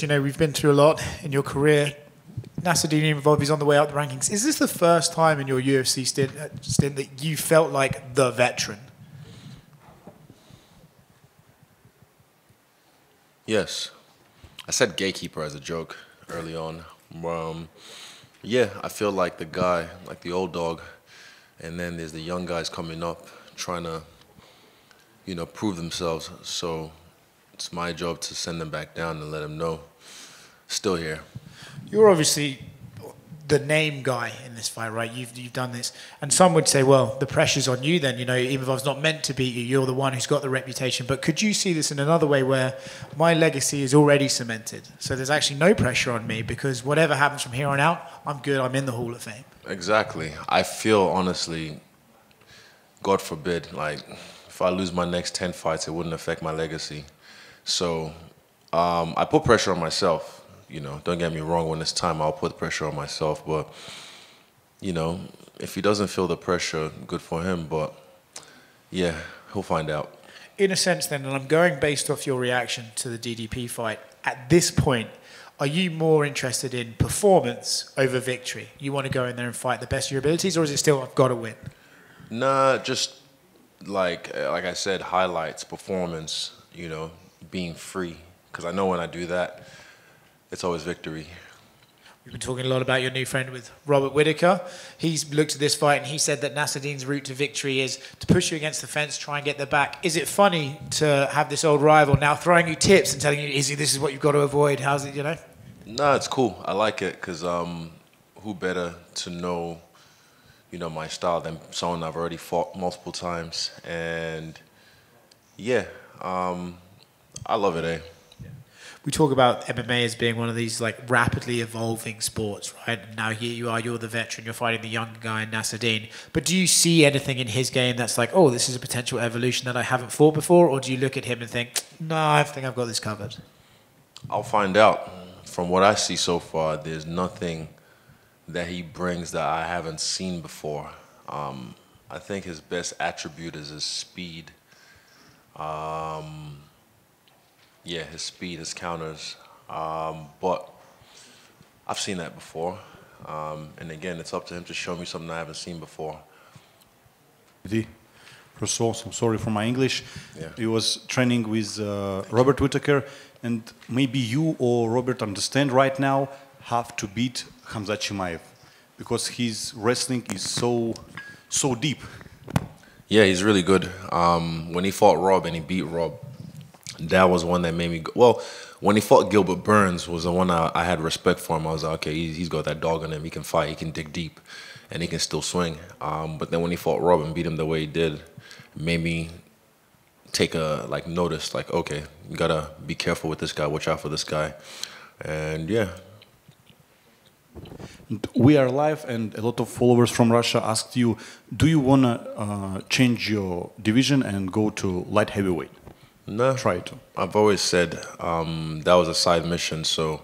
You know, we've been through a lot in your career. Nassourdine Imavov is on the way up the rankings. Is this the first time in your UFC stint that you felt like the veteran? Yes. I said gatekeeper as a joke early on. Yeah, I feel like the guy, like the old dog, and then there's the young guys coming up trying to, you know, prove themselves. So it's my job to send them back down and let them know, still here. You're obviously the name guy in this fight, right? You've done this. And some would say, well, the pressure's on you then. You know, Imavov's not meant to beat you. You're the one who's got the reputation. But could you see this in another way where my legacy is already cemented? So there's actually no pressure on me because whatever happens from here on out, I'm good. I'm in the Hall of Fame. Exactly. I feel, honestly, God forbid, like, if I lose my next 10 fights, it wouldn't affect my legacy. So I put pressure on myself. You know, don't get me wrong, when it's time, I'll put pressure on myself. But, you know, if he doesn't feel the pressure, good for him. But, yeah, he'll find out. In a sense, then, and I'm going based off your reaction to the DDP fight, at this point, are you more interested in performance over victory? You want to go in there and fight the best of your abilities, or is it still, I've got to win? Nah, just like I said, highlights, performance, you know, being free. Because I know when I do that, it's always victory. We've been talking a lot about your new friend with Robert Whittaker. He's looked at this fight and he said that Nassourdine's route to victory is to push you against the fence, try and get the back. Is it funny to have this old rival now throwing you tips and telling you, Izzy, this is what you've got to avoid? How's it, you know? No, it's cool. I like it because who better to know, you know, my style than someone I've already fought multiple times. And, yeah, I love it, eh? We talk about MMA as being one of these like rapidly evolving sports, right? And now here you are, you're the veteran, you're fighting the younger guy in Nassourdine. But do you see anything in his game that's like, oh, this is a potential evolution that I haven't fought before? Or do you look at him and think, no, I think I've got this covered? I'll find out. From what I see so far, there's nothing that he brings that I haven't seen before. I think his best attribute is his speed. Yeah, his speed, his counters. But I've seen that before. And again, it's up to him to show me something I haven't seen before. First of all, I'm sorry for my English. Yeah. He was training with Robert Whittaker, and maybe you or Robert understand right now have to beat Khamzat Chimaev because his wrestling is so deep. Yeah, he's really good. When he fought Rob and he beat Rob, that was one that made me go. Well, when he fought Gilbert Burns was the one I had respect for him. I was like, okay, he's got that dog in him. He can fight. He can dig deep, and he can still swing. But then when he fought Rob and beat him the way he did, it made me take a notice. Like, okay, you gotta be careful with this guy. Watch out for this guy. And yeah. We are live, and a lot of followers from Russia asked you, do you wanna change your division and go to light heavyweight? No, try to. I've always said that was a side mission. So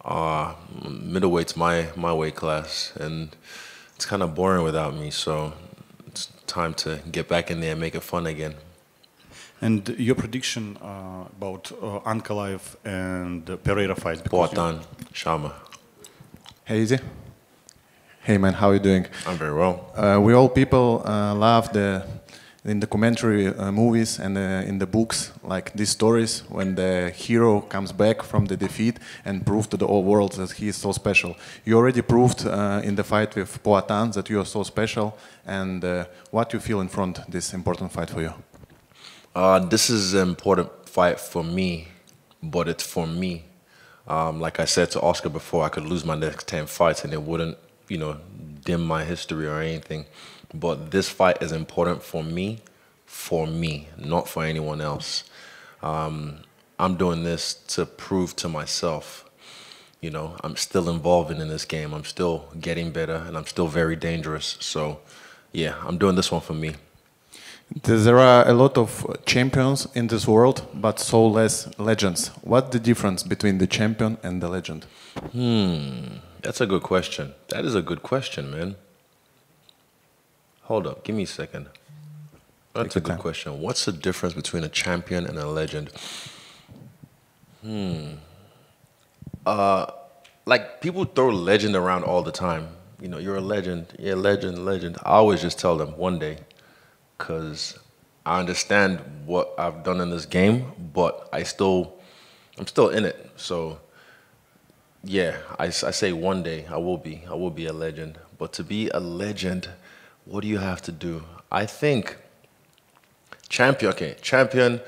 middleweight's my weight class, and it's kind of boring without me. So it's time to get back in there and make it fun again. And your prediction about Ankalaev and Pereira fight? Poatan, Shama. Hey, Izzy. Hey, man, how are you doing? I'm very well. We all people love in the documentary movies and in the books, like these stories when the hero comes back from the defeat and proves to the whole world that he is so special. You already proved in the fight with Poatan that you are so special, and what you feel in front of this important fight for you? This is an important fight for me, but it's for me. Like I said to Oscar before, I could lose my next 10 fights and it wouldn't, you know, dim my history or anything. But this fight is important for me, not for anyone else. I'm doing this to prove to myself, you know, I'm still involved in this game. I'm still getting better, and I'm still very dangerous. So, yeah, I'm doing this one for me. There are a lot of champions in this world, but so less legends. What's the difference between the champion and the legend? That's a good question. That is a good question, man. Hold up, give me a second. That's a good question. What's the difference between a champion and a legend? Like, people throw legend around all the time. You know, you're a legend. Yeah, legend, legend. I always just tell them one day, because I understand what I've done in this game, but I'm still in it. So, yeah, I say one day I will be a legend. But to be a legend, what do you have to do? I think champion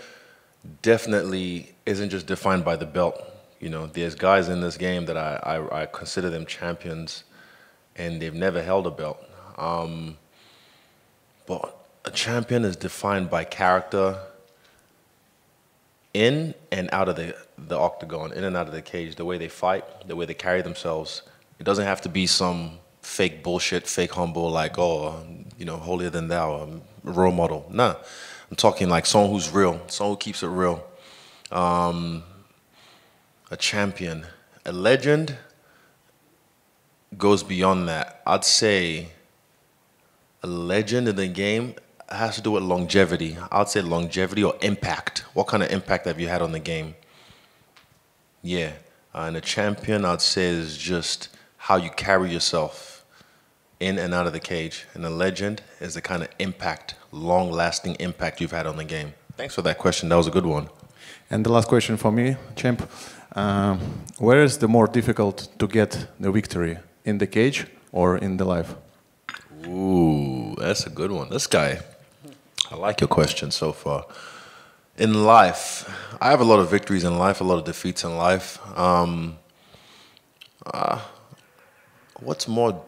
definitely isn't just defined by the belt. You know, there's guys in this game that I consider them champions, and they've never held a belt. But a champion is defined by character in and out of the octagon, in and out of the cage, the way they fight, the way they carry themselves. It doesn't have to be some fake bullshit, fake humble, like, oh, you know, holier than thou, role model. Nah, I'm talking like someone who's real, someone who keeps it real. A champion. A legend goes beyond that. I'd say a legend in the game has to do with longevity. I'd say longevity or impact. What kind of impact have you had on the game? Yeah. And a champion, I'd say, is just how you carry yourself in and out of the cage. And a legend is the kind of impact, long-lasting impact you've had on the game. Thanks for that question. That was a good one. And the last question for me, champ. Where is the more difficult to get the victory? In the cage or in the life? Ooh, that's a good one. This guy, I like your question so far. In life, I have a lot of victories in life, a lot of defeats in life. What's more,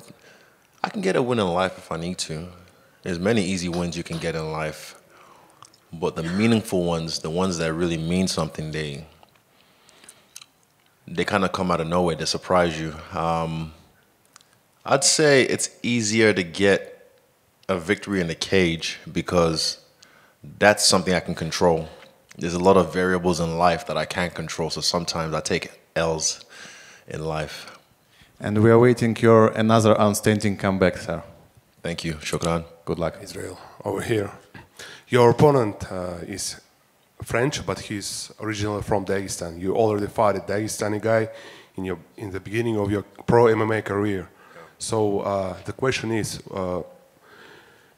I can get a win in life if I need to. There's many easy wins you can get in life. But the meaningful ones, the ones that really mean something, they kind of come out of nowhere. They surprise you. I'd say it's easier to get a victory in the cage because that's something I can control. There's a lot of variables in life that I can't control, so sometimes I take L's in life. And we are waiting your another outstanding comeback, sir. Thank you. Shukran. Good luck. Israel, over here. Your opponent is French, but he's originally from Dagestan. You already fought a Dagestani guy in the beginning of your pro MMA career. So the question is,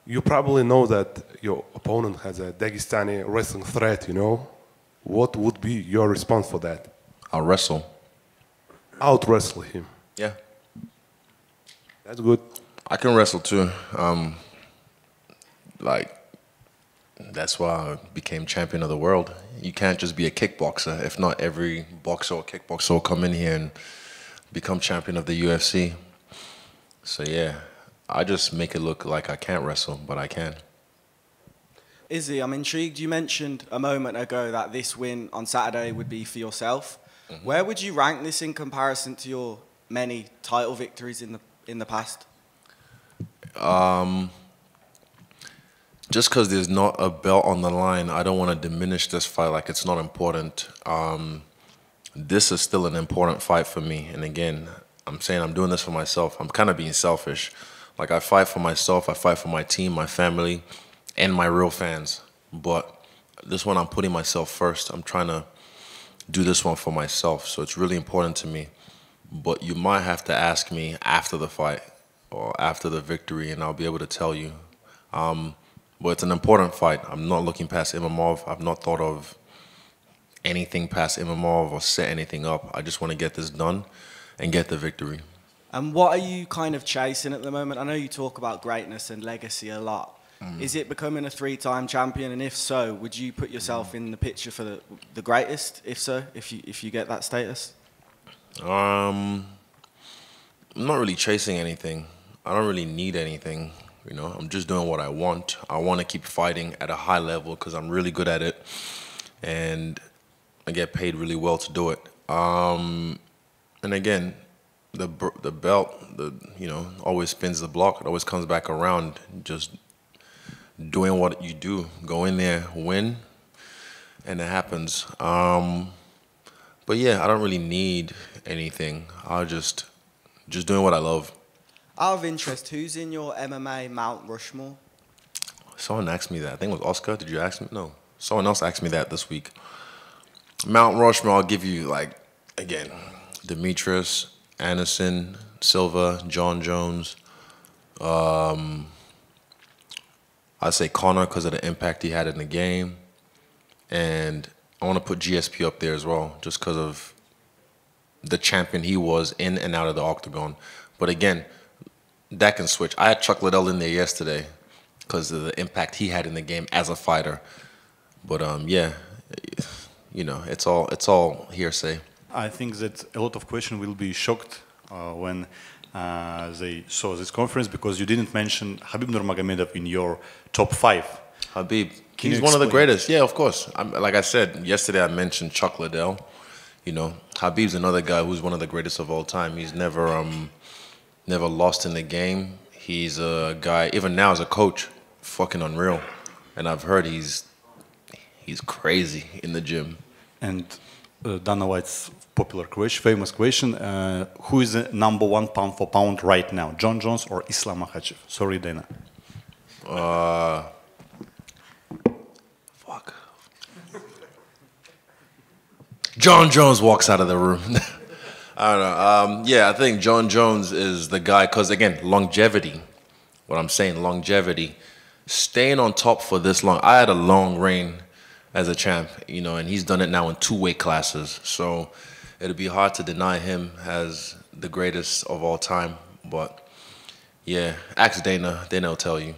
you probably know that your opponent has a Dagestani wrestling threat, you know? What would be your response for that? I'll wrestle. Out-wrestle him. Yeah. That's good. I can wrestle too. That's why I became champion of the world. You can't just be a kickboxer. If not, every boxer or kickboxer will come in here and become champion of the UFC. So yeah, I just make it look like I can't wrestle, but I can. Izzy, I'm intrigued. You mentioned a moment ago that this win on Saturday would be for yourself. Mm-hmm. Where would you rank this in comparison to your many title victories in the past? Just because there's not a belt on the line, I don't want to diminish this fight like it's not important. This is still an important fight for me. And again, I'm saying I'm doing this for myself. I'm kind of being selfish. Like, I fight for myself, I fight for my team, my family, and my real fans. But this one, I'm putting myself first. I'm trying to do this one for myself. So it's really important to me. But you might have to ask me after the fight or after the victory, and I'll be able to tell you. But it's an important fight. I'm not looking past Imavov. I've not thought of anything past Imavov or set anything up. I just want to get this done and get the victory. And what are you kind of chasing at the moment? I know you talk about greatness and legacy a lot. Is it becoming a 3-time champion? And if so, would you put yourself in the picture for the greatest? If so, if you get that status? I'm not really chasing anything. I don't really need anything. You know, I'm just doing what I want. I want to keep fighting at a high level because I'm really good at it, and I get paid really well to do it. And again, the belt, always spins the block. It always comes back around. Just doing what you do, go in there, win, and it happens. But yeah, I don't really need anything. I'll just doing what I love. Out of interest, who's in your MMA Mount Rushmore? Someone asked me that. I think it was Oscar. Did you ask me? No. Someone else asked me that this week. Mount Rushmore, I'll give you, again, Demetrius, Anderson, Silva, John Jones. I'd say Conor because of the impact he had in the game. And I want to put GSP up there as well, just because of the champion he was in and out of the octagon. But again, that can switch. I had Chuck Liddell in there yesterday because of the impact he had in the game as a fighter. But yeah, you know, it's all hearsay. I think that a lot of questions will be shocked when they saw this conference because you didn't mention Khabib Nurmagomedov in your top 5. Habib, Can he's you one of the explain? greatest. Yeah, of course. Like I said, yesterday I mentioned Chuck Liddell. You know, Habib's another guy who's one of the greatest of all time. He's never lost in the game. He's a guy, even now as a coach, fucking unreal. And I've heard he's crazy in the gym. And Dana White's popular question, famous question, who is the number 1 pound for pound right now, John Jones or Islam Makhachev? Sorry, Dana. Fuck. John Jones walks out of the room. I don't know. Yeah, I think John Jones is the guy, because again, longevity. What I'm saying, longevity. Staying on top for this long. I had a long reign as a champ, you know, and he's done it now in 2 weight classes. So it'd be hard to deny him as the greatest of all time. But yeah, ask Dana. Dana will tell you.